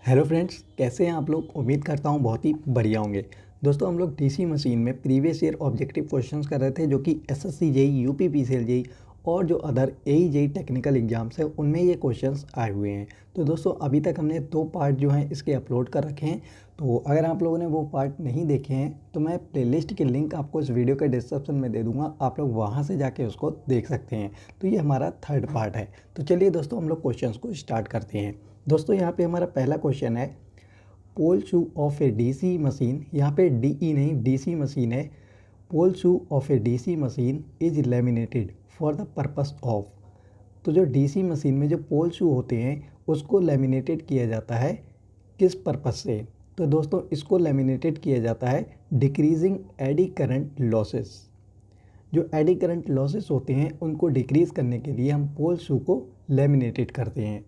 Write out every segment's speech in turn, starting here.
Hello friends, कैसे हैं आप लोग। उम्मीद करता हूँ बहुत ही बढ़िया होंगे। दोस्तों, हम लोग डीसी मशीन में प्रीवियस ईयर ऑब्जेक्टिव क्वेश्चंस कर रहे थे, जो कि SSC JE, UP PCL JE और जो other AE JE technical exams है उनमें ये क्वेश्चंस आए हुए हैं। तो दोस्तों, अभी तक हमने 2 पार्ट जो हैं इसके अपलोड कर रखे हैं। तो अगर आप लोगों ने वो पार्ट नहीं देखे हैं तो मैं प्लेलिस्ट की लिंक आपको इस वीडियो के डिस्क्रिप्शन में दे दूँगा, आप लोग वहाँ से जाके उसको देख सकते हैं। तो ये हमारा 3rd पार्ट है। तो चलिए दोस्तों, हम लोग क्वेश्चंस को स्टार्ट करते हैं। दोस्तों, यहाँ पे हमारा पहला क्वेश्चन है, pole shoe of a DC machine, यहाँ पे डीई नहीं डीसी मशीन है। Pole shoe of a DC machine is laminated for the purpose of. तो जो डीसी मशीन में जो पोल शू होते हैं उसको लैमिनेटेड किया जाता है किस पर्पस से। तो दोस्तों, इसको लैमिनेटेड किया जाता है डिक्रीजिंग एडी करंट लॉसेस। जो एडी करंट लॉसेस होते हैं उनको डिक्रीज़ करने के लिए हम पोल शू को लैमिनेटेड करते हैं।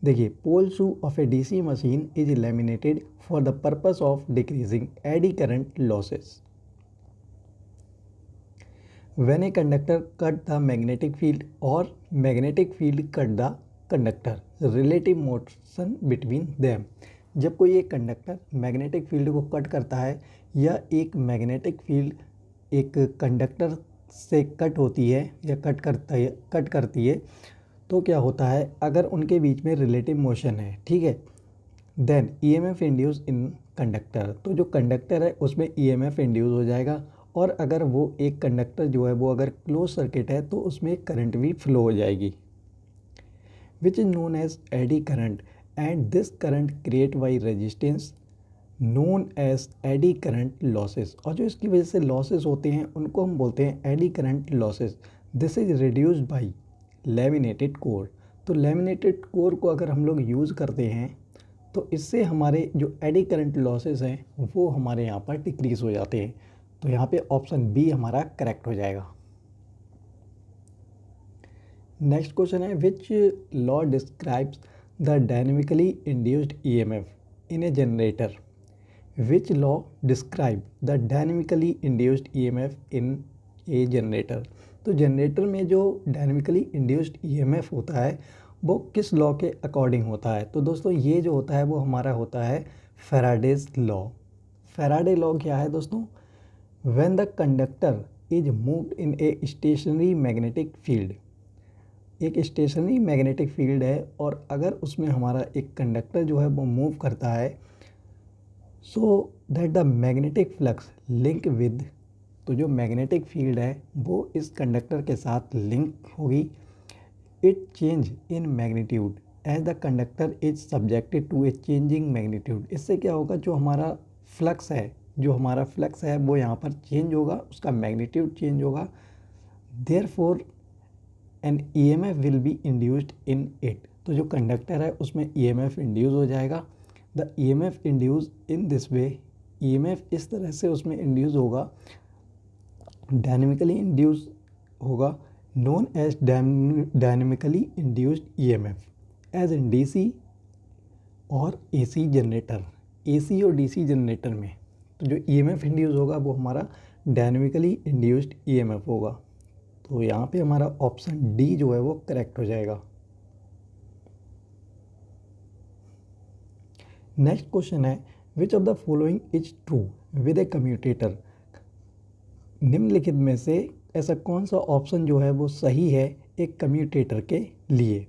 देखिए, pole shoe of a DC machine is laminated for the purpose of decreasing eddy current losses. When a conductor cut the magnetic field और magnetic field cut the conductor, relative motion between them. जब कोई एक conductor magnetic field को cut करता है या एक magnetic field एक कंडक्टर से कट होती है या कट करती है, तो क्या होता है, अगर उनके बीच में रिलेटिव मोशन है, ठीक है, then EMF induce in conductor. तो जो कंडक्टर है उसमें ईएमएफ इंड्यूस हो जाएगा, और अगर वो एक कंडक्टर जो है वो अगर क्लोज सर्किट है तो उसमें करंट भी फ्लो हो जाएगी, which is known as eddy current. And this current create by resistance known as eddy current losses. और जो इसकी वजह से लॉसेस होते हैं उनको हम बोलते हैं AD current losses. This is reduced by laminated core. तो लैमिनेटेड कोर को अगर हम लोग यूज़ करते हैं तो इससे हमारे जो एडी करंट लॉसेस हैं वो हमारे यहाँ पर डिक्रीज़ हो जाते हैं। तो यहाँ पे ऑप्शन बी हमारा करेक्ट हो जाएगा। नेक्स्ट क्वेश्चन है, which law describes the dynamically induced EMF in a generator. Which law describe the dynamically induced EMF in a generator. तो जनरेटर में जो डायनेमिकली इंड्यूस्ड ईएमएफ होता है वो किस लॉ के अकॉर्डिंग होता है। तो दोस्तों, ये जो होता है वो हमारा होता है फैराडेज लॉ। फैराडे लॉ क्या है दोस्तों, when the conductor is moved in a stationary magnetic field. एक स्टेशनरी मैग्नेटिक फील्ड है और अगर उसमें हमारा एक कंडक्टर जो है वो मूव करता है, so that the magnetic flux link with. तो जो मैग्नेटिक फील्ड है वो इस कंडक्टर के साथ लिंक होगी। It change in magnitude as the conductor is subjected to a changing magnitude. इससे क्या होगा, जो हमारा फ्लक्स है वो यहाँ पर चेंज होगा, उसका मैग्नीट्यूड चेंज होगा। Therefore an EMF will be induced in it. तो जो कंडक्टर है उसमें ईएमएफ इंड्यूस हो जाएगा। The EMF induce in this way, EMF इस तरह से उसमें इंड्यूस होगा, डायनेमिकली इंड्यूस होगा, known as dynamically induced EMF as in DC और एसी जनरेटर। एसी और डीसी जनरेटर में तो जो ईएमएफ इंड्यूस होगा वो हमारा डायनेमिकली इंड्यूस्ड ईएमएफ होगा। तो यहाँ पे हमारा ऑप्शन डी जो है वो करेक्ट हो जाएगा। नेक्स्ट क्वेश्चन है, विच of the following is true with A commutator. निम्नलिखित में से ऐसा कौन सा ऑप्शन जो है वो सही है एक कम्यूटेटर के लिए।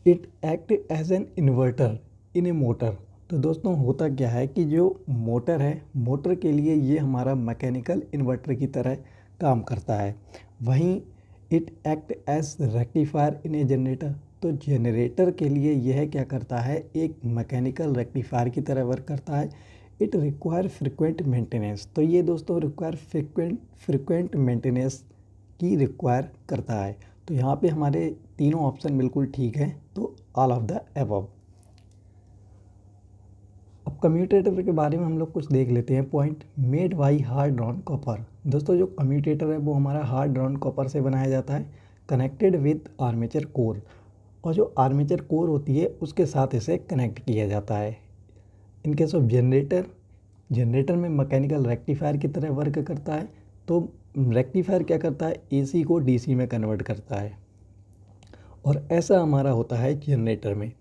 It act as an inverter in a motor. तो दोस्तों, होता क्या है कि जो मोटर है, मोटर के लिए ये हमारा मैकेनिकल इन्वर्टर की तरह काम करता है। वहीं it act as rectifier in a generator. तो जनरेटर के लिए यह क्या करता है, एक मैकेनिकल रेक्टिफायर की तरह वर्क करता है। It require frequent maintenance. तो ये दोस्तों रिक्वायर फ्रिक्वेंट मेंटेनेंस की रिक्वायर करता है। तो यहाँ पे हमारे तीनों ऑप्शन बिल्कुल ठीक है, तो ऑल ऑफ द अबव। अब कम्यूटेटर के बारे में हम लोग कुछ देख लेते हैं। Point, made by hard drawn copper. दोस्तों, जो कम्यूटेटर है वो हमारा हार्ड ड्रॉन कॉपर से बनाया जाता है, कनेक्टेड विद आर्मेचर कोर। और जो आर्मेचर कोर होती है उसके साथ इसे कनेक्ट किया जाता है। इन केस ऑफ जनरेटर में मैकेनिकल रेक्टिफायर की तरह वर्क करता है। तो रेक्टिफायर क्या करता है, एसी को डीसी में कन्वर्ट करता है। और ऐसा हमारा होता है जनरेटर में।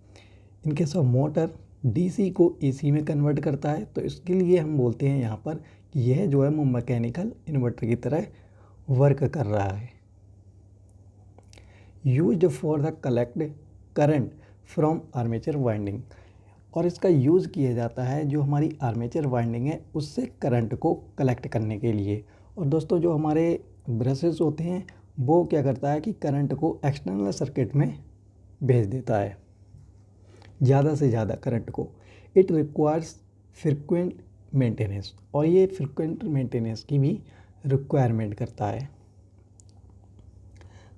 In case of motor DC को एसी में कन्वर्ट करता है, तो इसके लिए हम बोलते हैं यहाँ पर कि यह जो है वो मैकेनिकल इन्वर्टर की तरह वर्क कर रहा है। Used for the collect current from armature winding, और इसका यूज़ किया जाता है जो हमारी आर्मेचर वाइंडिंग है उससे करंट को कलेक्ट करने के लिए। और दोस्तों जो हमारे ब्रशेस होते हैं वो क्या करता है कि करंट को एक्सटर्नल सर्किट में भेज देता है, ज़्यादा से ज़्यादा करंट को। इट रिक्वायर्स फ्रिक्वेंट मेंटेनेंस, और ये फ्रिक्वेंट मेंटेनेंस की भी रिक्वायरमेंट करता है।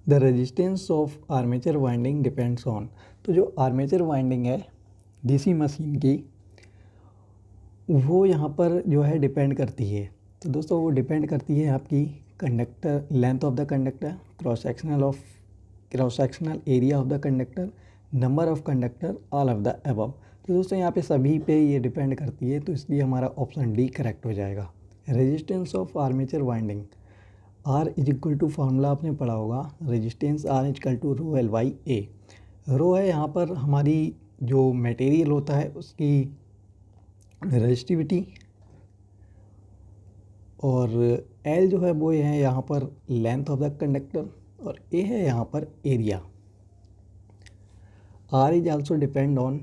The resistance of armature winding depends on, तो जो आर्मेचर वाइंडिंग है डीसी मशीन की वो यहाँ पर जो है डिपेंड करती है। तो दोस्तों वो डिपेंड करती है आपकी conductor length of the conductor, cross sectional area of the conductor, number of conductor, all of the above. तो दोस्तों यहाँ पे सभी पे ये डिपेंड करती है, तो इसलिए हमारा ऑप्शन डी करेक्ट हो जाएगा। Resistance of armature winding, R is equal to formula आपने पढ़ा होगा, resistance R is equal to rho l by a. Rho है यहाँ पर हमारी जो मटेरियल होता है उसकी रेजिस्टिविटी, और एल जो है वो है यहाँ पर लेंथ ऑफ द कंडक्टर, और ए है यहाँ पर area. R is also depend on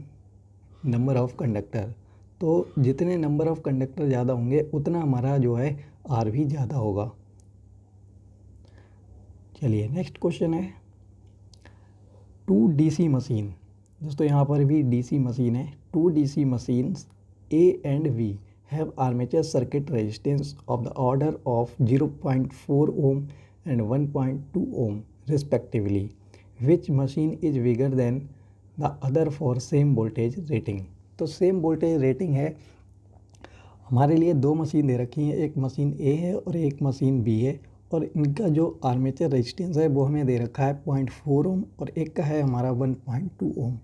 number of conductor, तो जितने नंबर ऑफ कंडक्टर ज़्यादा होंगे उतना हमारा जो है आर भी ज़्यादा होगा। चलिए नेक्स्ट क्वेश्चन है, टू डीसी मशीन। दोस्तों यहाँ पर भी डीसी मशीन है। Two DC machines A and we have armature circuit resistance of the order of 0.4 ohm and 1.2 ohm respectively. Which machine is bigger than the other for same voltage rating? तो same voltage rating है हमारे लिए, दो machine दे रखी हैं, एक machine ए है और एक मशीन बी है, और इनका जो आर्मेचर रेजिस्टेंस है वो हमें दे रखा है 0.4 ओम और एक का है हमारा 1.2 ओम।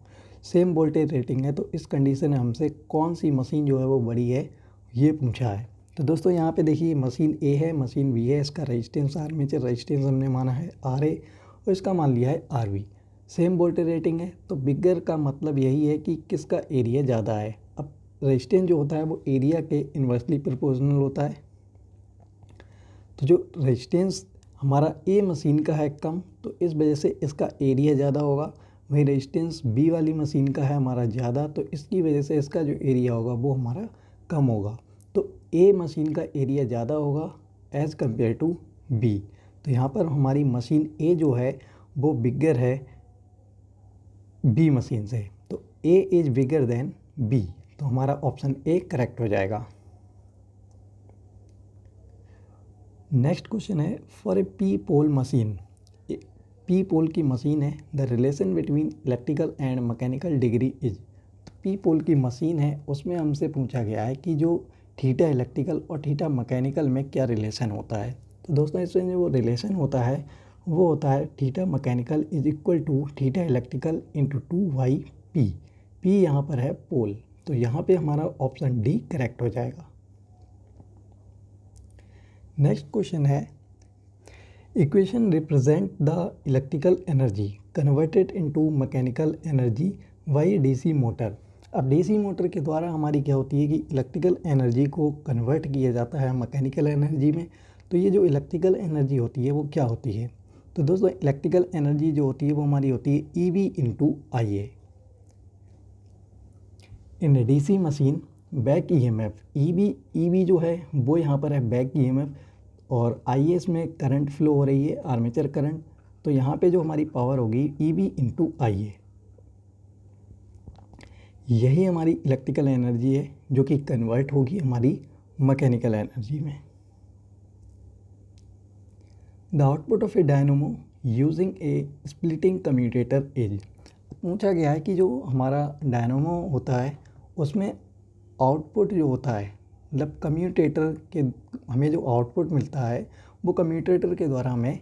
सेम वोल्टेज रेटिंग है, तो इस कंडीशन में हमसे कौन सी मशीन जो है वो बड़ी है ये पूछा है। तो दोस्तों यहाँ पे देखिए मशीन ए है, मशीन बी है, इसका रेजिस्टेंस आर्मेचर रेजिस्टेंस हमने माना है आर ए और इसका मान लिया है R B. Same voltage rating है, तो बिगर का मतलब यही है कि किसका एरिया ज़्यादा है। अब रेजिस्टेंस जो होता है वो एरिया के इन्वर्सली प्रोपोर्शनल होता है, तो जो रेजिस्टेंस हमारा ए मशीन का है कम, तो इस वजह से इसका एरिया ज़्यादा होगा। वहीं रेजिस्टेंस बी वाली मशीन का है हमारा ज़्यादा, तो इसकी वजह से इसका जो एरिया होगा वो हमारा कम होगा। तो ए मशीन का एरिया ज़्यादा होगा एज़ कम्पेयर टू बी। तो यहाँ पर हमारी मशीन ए जो है वो बिगर है बी मशीन से, तो A is bigger than B, तो हमारा ऑप्शन ए करेक्ट हो जाएगा। नेक्स्ट क्वेश्चन है, for a P pole machine, P pole की मशीन है, the relation between electrical and mechanical degree is. P pole की मशीन है, उसमें हमसे पूछा गया है कि जो थीटा इलेक्ट्रिकल और थीटा मैकेनिकल में क्या रिलेशन होता है। तो दोस्तों इसमें जो रिलेशन होता है वो होता है theta mechanical is equal to theta electrical into 2y P. P यहाँ पर है पोल, तो यहाँ पे हमारा ऑप्शन डी करेक्ट हो जाएगा। नेक्स्ट क्वेश्चन है, equation represent the electrical energy converted into mechanical energy by DC motor. अब डीसी मोटर के द्वारा हमारी क्या होती है कि इलेक्ट्रिकल एनर्जी को कन्वर्ट किया जाता है मैकेनिकल एनर्जी में। तो ये जो इलेक्ट्रिकल एनर्जी होती है वो क्या होती है, तो दोस्तों इलेक्ट्रिकल एनर्जी जो होती है वो हमारी होती है E V into I A. In DC machine back E M F, E V जो है वो यहाँ पर है बैक ई एम एफ, और आई एस में करंट फ्लो हो रही है आर्मेचर करंट, तो यहाँ पे जो हमारी पावर होगी ई वी इंटू आई ए, यही हमारी इलेक्ट्रिकल एनर्जी है जो कि कन्वर्ट होगी हमारी मैकेनिकल एनर्जी में। The output of A dynamo using A splitting commutator is. पूछा गया है कि जो हमारा डायनोमो होता है उसमें आउटपुट जो होता है, मतलब कम्यूटेटर के हमें जो आउटपुट मिलता है वो कम्यूटेटर के द्वारा हमें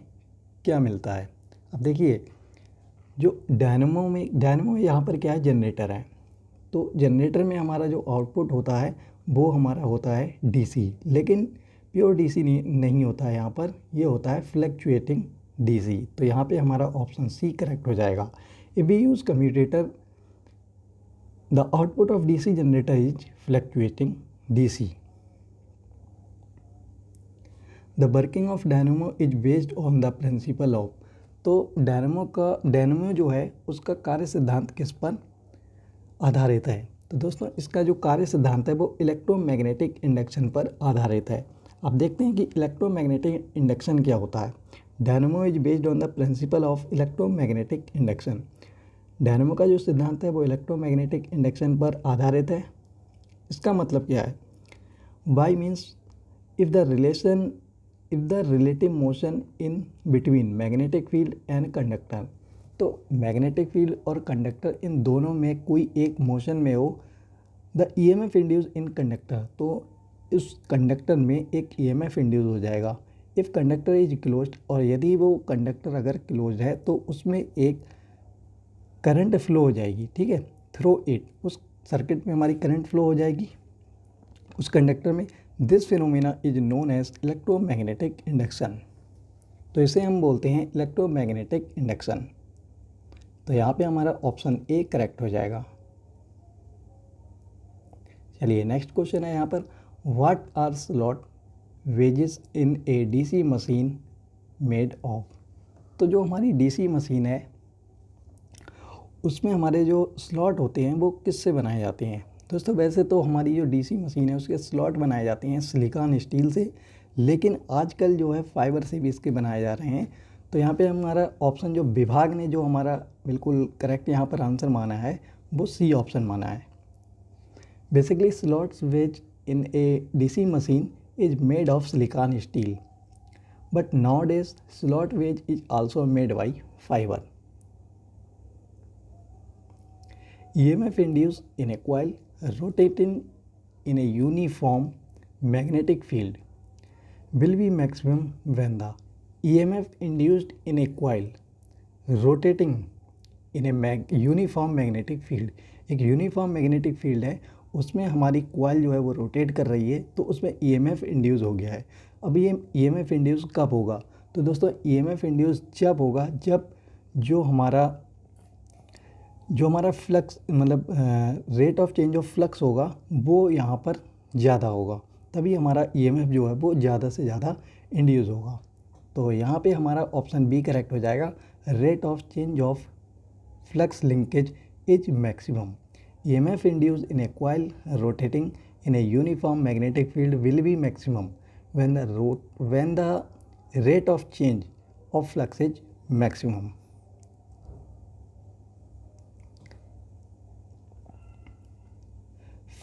क्या मिलता है। अब देखिए जो डायनोमो यहाँ पर क्या है, जनरेटर है, तो जनरेटर में हमारा जो आउटपुट होता है वो हमारा होता है डीसी, लेकिन प्योर डीसी नहीं होता है यहाँ पर, ये होता है फ्लक्चुएटिंग डीसी। तो यहाँ पे हमारा ऑप्शन सी करेक्ट हो जाएगा। If we use commutator the output of DC generator is fluctuating DC. The working of dynamo is based on the principle of. तो डायनेमो जो है उसका कार्य सिद्धांत किस पर आधारित है? तो दोस्तों इसका जो कार्य सिद्धांत है वो इलेक्ट्रोमैग्नेटिक इंडक्शन पर आधारित है. अब देखते हैं कि इलेक्ट्रोमैग्नेटिक इंडक्शन क्या होता है. Dynamo is based on the principle of electromagnetic induction. Dynamo का जो सिद्धांत है वो इलेक्ट्रोमैग्नेटिक इंडक्शन पर आधारित है. इसका मतलब क्या है? Bye means if the relative motion in between magnetic field and conductor. तो मैग्नेटिक फील्ड और कंडक्टर इन दोनों में कोई एक मोशन में हो, the EMF induce in conductor, तो उस कंडक्टर में एक EMF इंड्यूस हो जाएगा. इफ़ कंडक्टर इज क्लोज्ड, और यदि वो कंडक्टर अगर क्लोज है तो उसमें एक करंट फ्लो हो जाएगी. ठीक है, थ्रू इट, उस सर्किट में हमारी करंट फ्लो हो जाएगी उस कंडक्टर में. This phenomena is known as electromagnetic induction. तो इसे हम बोलते हैं इलेक्ट्रोमैग्नेटिक इंडक्शन. तो यहाँ पे हमारा ऑप्शन ए करेक्ट हो जाएगा. चलिए नेक्स्ट क्वेश्चन है यहाँ पर, what are slot wedges in a DC machine made of. तो जो हमारी DC मशीन है उसमें हमारे जो स्लॉट होते हैं वो किससे बनाए जाते हैं? दोस्तों वैसे तो हमारी जो DC मशीन है उसके स्लॉट बनाए जाते हैं सिलिकॉन स्टील से, लेकिन आजकल जो है फाइबर से भी इसके बनाए जा रहे हैं. तो यहाँ पे हमारा ऑप्शन जो विभाग ने जो हमारा बिल्कुल करेक्ट यहाँ पर आंसर माना है वो सी ऑप्शन माना है. Basically slots wedge in a DC machine is made of silicon steel, but now days slot wedge is also made by fibre. EMF induced in a coil rotating in a uniform magnetic field will be maximum when the EMF induced in a coil rotating in a uniform magnetic field. एक uniform magnetic field है, उसमें हमारी coil जो है वो rotate कर रही है, तो उसमें EMF इंड्यूस हो गया है. अब ये EMF इंड्यूस कब होगा? तो दोस्तों EMF इंड्यूस जब होगा जब जो हमारा फ्लक्स मतलब rate of change of flux होगा वो यहाँ पर ज़्यादा होगा, तभी हमारा EMF जो है वो ज़्यादा से ज़्यादा इंड्यूस होगा. तो यहाँ पे हमारा ऑप्शन बी करेक्ट हो जाएगा. Rate of change of flux linkage is maximum. EMF induce in a coil rotating in a uniform magnetic field will be maximum when the rate of change of flux is maximum.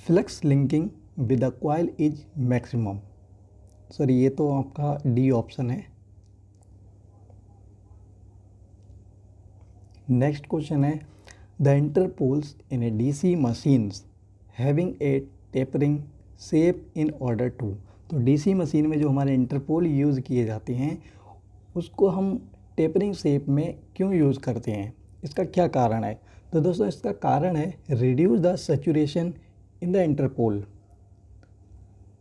Flux linking with the coil is maximum. Sorry, ये तो आपका D option है. Next question है, the interpoles in a DC machines having a tapering shape in order to. तो DC machine में जो हमारे interpole use किए जाते हैं उसको हम टेपरिंग शेप में क्यों यूज़ करते हैं? इसका क्या कारण है? तो दोस्तों इसका कारण है reduce the saturation in the Interpol.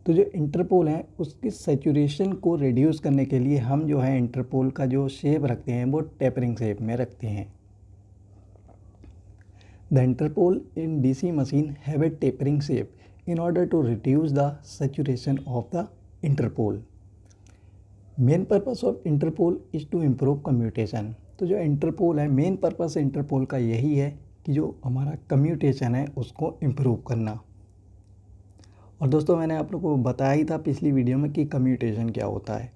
तो जो इंटरपोल है उसकी सैचुरेशन को रिड्यूस करने के लिए हम जो है इंटरपोल का जो शेप रखते हैं वो टेपरिंग शेप में रखते हैं. The Interpol in DC machine have a tapering shape in order to reduce the saturation of the interpole. Main purpose of interpole is to improve commutation. तो जो इंटरपोल है मेन पर्पस इंटरपोल का यही है कि जो हमारा कम्यूटेशन है उसको इम्प्रूव करना. और दोस्तों मैंने आप लोगों को बताया ही था पिछली वीडियो में कि कम्यूटेशन क्या होता है.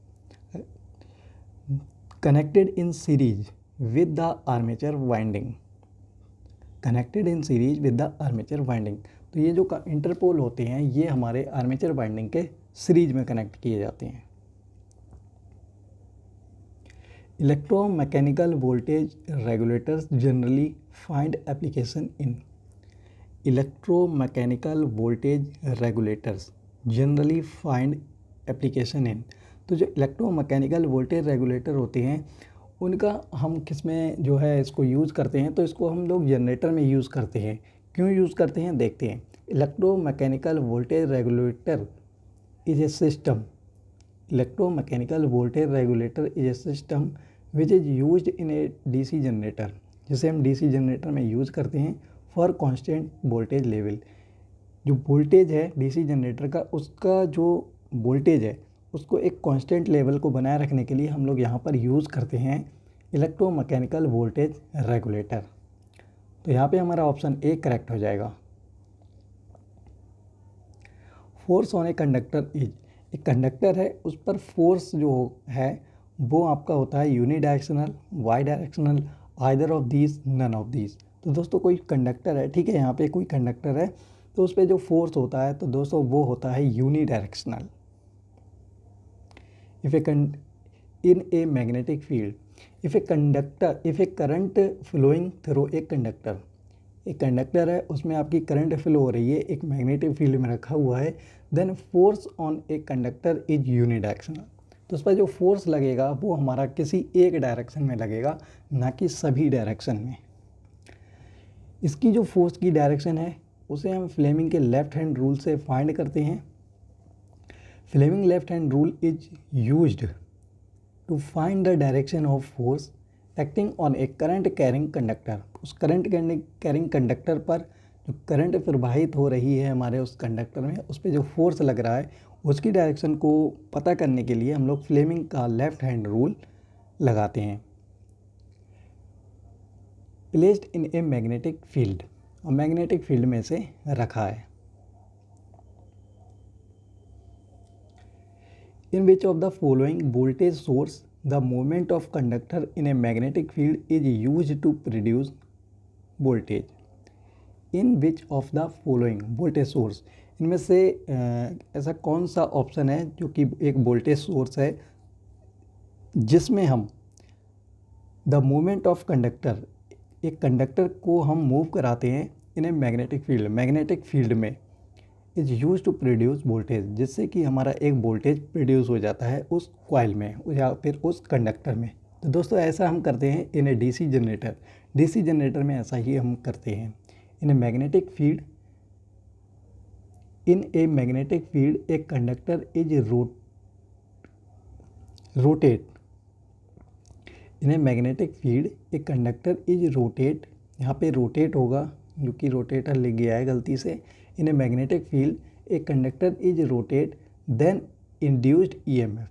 Connected in series with the armature winding. Connected in series with the armature winding. तो ये जो इंटरपोल होते हैं ये हमारे आर्मेचर वाइंडिंग के सीरीज में कनेक्ट किए जाते हैं. Electromechanical voltage regulators generally find application in. Electromechanical voltage regulators generally find application in. तो जो इलेक्ट्रोमैकेनिकल वोल्टेज रेगुलेटर होते हैं उनका हम किस में जो है इसको यूज़ करते हैं? तो इसको हम लोग जनरेटर में यूज़ करते हैं. क्यों यूज़ करते हैं देखते हैं. Electromechanical voltage regulator is a system. Electromechanical voltage regulator is a system which is used in a DC generator. जिसे हम DC जनरेटर में यूज़ करते हैं फॉर कांस्टेंट वोल्टेज लेवल। जो वोल्टेज है डीसी जनरेटर का, उसका जो वोल्टेज है उसको एक कांस्टेंट लेवल को बनाए रखने के लिए हम लोग यहाँ पर यूज़ करते हैं इलेक्ट्रोमैकेनिकल वोल्टेज रेगुलेटर। तो यहाँ पे हमारा ऑप्शन ए करेक्ट हो जाएगा। Force on a conductor is, एक कंडक्टर है उस पर फोर्स जो है वो आपका होता है unidirectional, bidirectional, either of these, none of these. तो दोस्तों कोई कंडक्टर है, ठीक है, यहाँ पे कोई कंडक्टर है तो उस पर जो फोर्स होता है तो दोस्तों वो होता है unidirectional. In a magnetic field, if a current flowing through a conductor, एक कंडक्टर है उसमें आपकी करंट फ्लो हो रही है, एक मैग्नेटिक फील्ड में रखा हुआ है, then force on a conductor is unidirectional. तो उस पर जो फोर्स लगेगा वो हमारा किसी एक डायरेक्शन में लगेगा, ना कि सभी डायरेक्शन में। इसकी जो फोर्स की डायरेक्शन है उसे हम फ्लेमिंग के लेफ्ट हैंड रूल से फाइंड करते हैं। Fleming left hand rule is used to find the direction of force acting on a current carrying conductor. उस करंट कैरिंग कंडक्टर पर जो करंट प्रवाहित हो रही है हमारे उस कंडक्टर में, उस पर जो फोर्स लग रहा है उसकी डायरेक्शन को पता करने के लिए हम लोग फ्लेमिंग का लेफ्ट हैंड रूल लगाते हैं। Placed in a magnetic field, और मैग्नेटिक फील्ड में से रखा है। In which of the following voltage source the movement of conductor in a magnetic field is use to produce voltage. In which of the following voltage source, इनमें से ऐसा कौन सा ऑप्शन है जो कि एक वोल्टेज सोर्स है जिसमें हम द मूवमेंट ऑफ कंडक्टर, एक कंडक्टर को हम मूव कराते हैं in a magnetic field, magnetic field में, is use to produce voltage, जिससे कि हमारा एक वोल्टेज प्रोड्यूस हो जाता है उस कॉइल में या फिर उस कंडक्टर में। तो दोस्तों ऐसा हम करते हैं in a DC generator, DC generator में ऐसा ही हम करते हैं। In a magnetic field, in a magnetic field a conductor is rotate, in a magnetic field a conductor is rotate, यहाँ पे रोटेट होगा जो कि रोटेटर लिख गया है गलती से। In a magnetic field a conductor is rotate then induced EMF,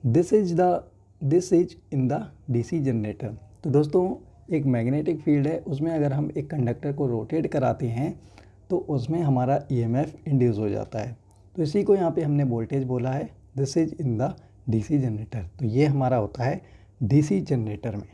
this is in the DC generator. तो दोस्तों एक मैग्नेटिक फील्ड है उसमें अगर हम एक कंडक्टर को रोटेट कराते हैं तो उसमें हमारा ईएमएफ इंड्यूस हो जाता है। तो इसी को यहाँ पे हमने वोल्टेज बोला है, this is in the DC generator. तो ये हमारा होता है डीसी जनरेटर में।